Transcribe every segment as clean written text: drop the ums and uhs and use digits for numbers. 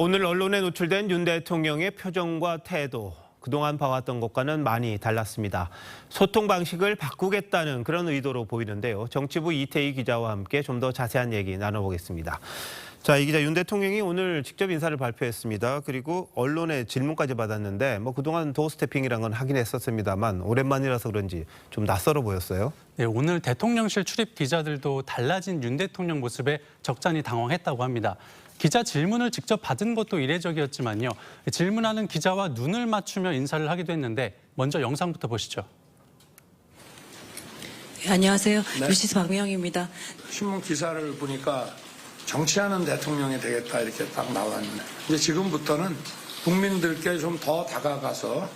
오늘 언론에 노출된 윤 대통령의 표정과 태도, 그동안 봐왔던 것과는 많이 달랐습니다. 소통 방식을 바꾸겠다는 그런 의도로 보이는데요. 정치부 이태희 기자와 함께 좀 더 자세한 얘기 나눠보겠습니다. 자, 이 기자, 윤 대통령이 오늘 직접 인사를 발표했습니다. 그리고 언론의 질문까지 받았는데 그동안 도어 스태핑이란 건 하긴 했었습니다만 오랜만이라서 그런지 좀 낯설어 보였어요. 네, 오늘 대통령실 출입 기자들도 달라진 윤 대통령 모습에 적잖이 당황했다고 합니다. 기자 질문을 직접 받은 것도 이례적이었지만요. 질문하는 기자와 눈을 맞추며 인사를 하기도 했는데 먼저 영상부터 보시죠. 네, 안녕하세요. 네. 뉴시스 박미영입니다. 신문 기사를 보니까 정치하는 대통령이 되겠다 이렇게 딱 나왔는데 이제 지금부터는 국민들께 좀 더 다가가서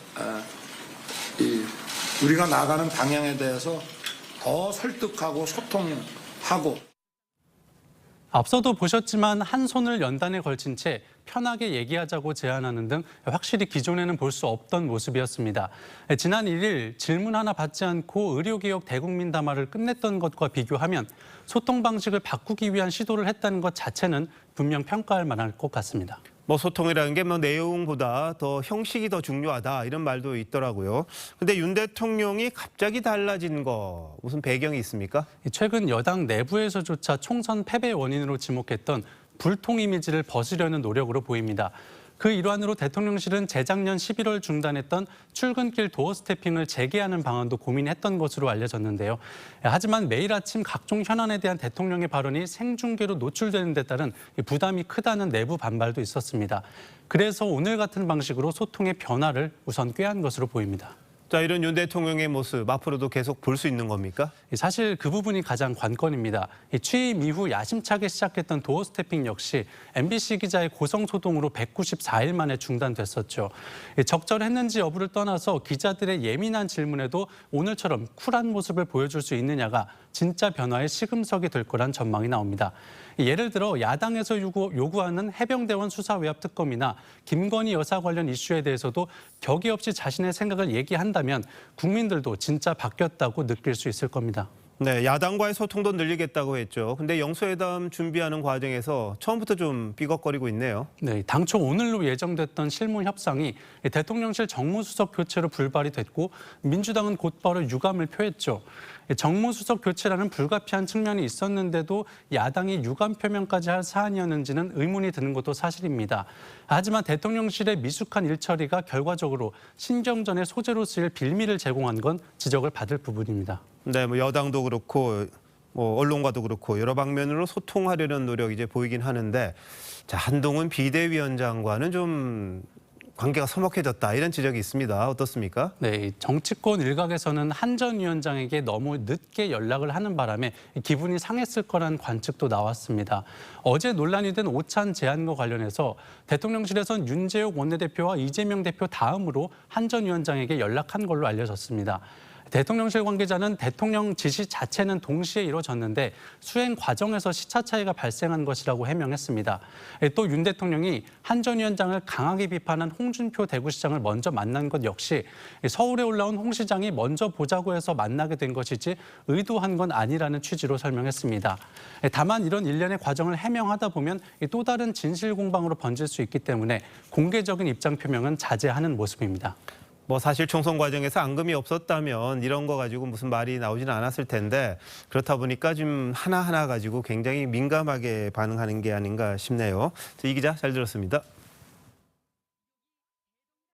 우리가 나가는 방향에 대해서 더 설득하고 소통하고. 앞서도 보셨지만 한 손을 연단에 걸친 채 편하게 얘기하자고 제안하는 등 확실히 기존에는 볼 수 없던 모습이었습니다. 지난 1일 질문 하나 받지 않고 의료개혁 대국민 담화를 끝냈던 것과 비교하면 소통 방식을 바꾸기 위한 시도를 했다는 것 자체는 분명 평가할 만할 것 같습니다. 소통이라는 게 내용보다 더 형식이 더 중요하다 이런 말도 있더라고요. 근데 윤 대통령이 갑자기 달라진 거 무슨 배경이 있습니까? 최근 여당 내부에서조차 총선 패배 원인으로 지목했던 불통 이미지를 벗으려는 노력으로 보입니다. 그 일환으로 대통령실은 재작년 11월 중단했던 출근길 도어 스태핑을 재개하는 방안도 고민했던 것으로 알려졌는데요. 하지만 매일 아침 각종 현안에 대한 대통령의 발언이 생중계로 노출되는 데 따른 부담이 크다는 내부 반발도 있었습니다. 그래서 오늘 같은 방식으로 소통의 변화를 우선 꾀한 것으로 보입니다. 자, 이런 윤 대통령의 모습 앞으로도 계속 볼 수 있는 겁니까? 사실 그 부분이 가장 관건입니다. 취임 이후 야심차게 시작했던 도어 스태핑 역시 MBC 기자의 고성소동으로 194일 만에 중단됐었죠. 적절했는지 여부를 떠나서 기자들의 예민한 질문에도 오늘처럼 쿨한 모습을 보여줄 수 있느냐가 진짜 변화의 시금석이 될 거란 전망이 나옵니다. 예를 들어 야당에서 요구하는 해병대원 수사 외압 특검이나 김건희 여사 관련 이슈에 대해서도 격의 없이 자신의 생각을 얘기한다면 국민들도 진짜 바뀌었다고 느낄 수 있을 겁니다. 네, 야당과의 소통도 늘리겠다고 했죠. 근데 영수회담 준비하는 과정에서 처음부터 좀 삐걱거리고 있네요. 네, 당초 오늘로 예정됐던 실무 협상이 대통령실 정무수석 교체로 불발이 됐고 민주당은 곧바로 유감을 표했죠. 정무수석 교체라는 불가피한 측면이 있었는데도 야당이 유감 표명까지 할 사안이었는지는 의문이 드는 것도 사실입니다. 하지만 대통령실의 미숙한 일처리가 결과적으로 신경전의 소재로 쓰일 빌미를 제공한 건 지적을 받을 부분입니다. 네, 여당도 그렇고 언론과도 그렇고 여러 방면으로 소통하려는 노력이 이제 보이긴 하는데, 자, 한동훈 비대위원장과는 좀 관계가 서먹해졌다 이런 지적이 있습니다. 어떻습니까? 네, 정치권 일각에서는 한 전 위원장에게 너무 늦게 연락을 하는 바람에 기분이 상했을 거란 관측도 나왔습니다. 어제 논란이 된 오찬 제안과 관련해서 대통령실에선 윤재욱 원내대표와 이재명 대표 다음으로 한 전 위원장에게 연락한 걸로 알려졌습니다. 대통령실 관계자는 대통령 지시 자체는 동시에 이루어졌는데 수행 과정에서 시차 차이가 발생한 것이라고 해명했습니다. 또 윤 대통령이 한 전 위원장을 강하게 비판한 홍준표 대구시장을 먼저 만난 것 역시 서울에 올라온 홍 시장이 먼저 보자고 해서 만나게 된 것이지 의도한 건 아니라는 취지로 설명했습니다. 다만 이런 일련의 과정을 해명하다 보면 또 다른 진실 공방으로 번질 수 있기 때문에 공개적인 입장 표명은 자제하는 모습입니다. 사실 총선 과정에서 앙금이 없었다면 이런 거 가지고 무슨 말이 나오지는 않았을 텐데, 그렇다 보니까 좀 하나하나 가지고 굉장히 민감하게 반응하는 게 아닌가 싶네요. 이 기자 잘 들었습니다.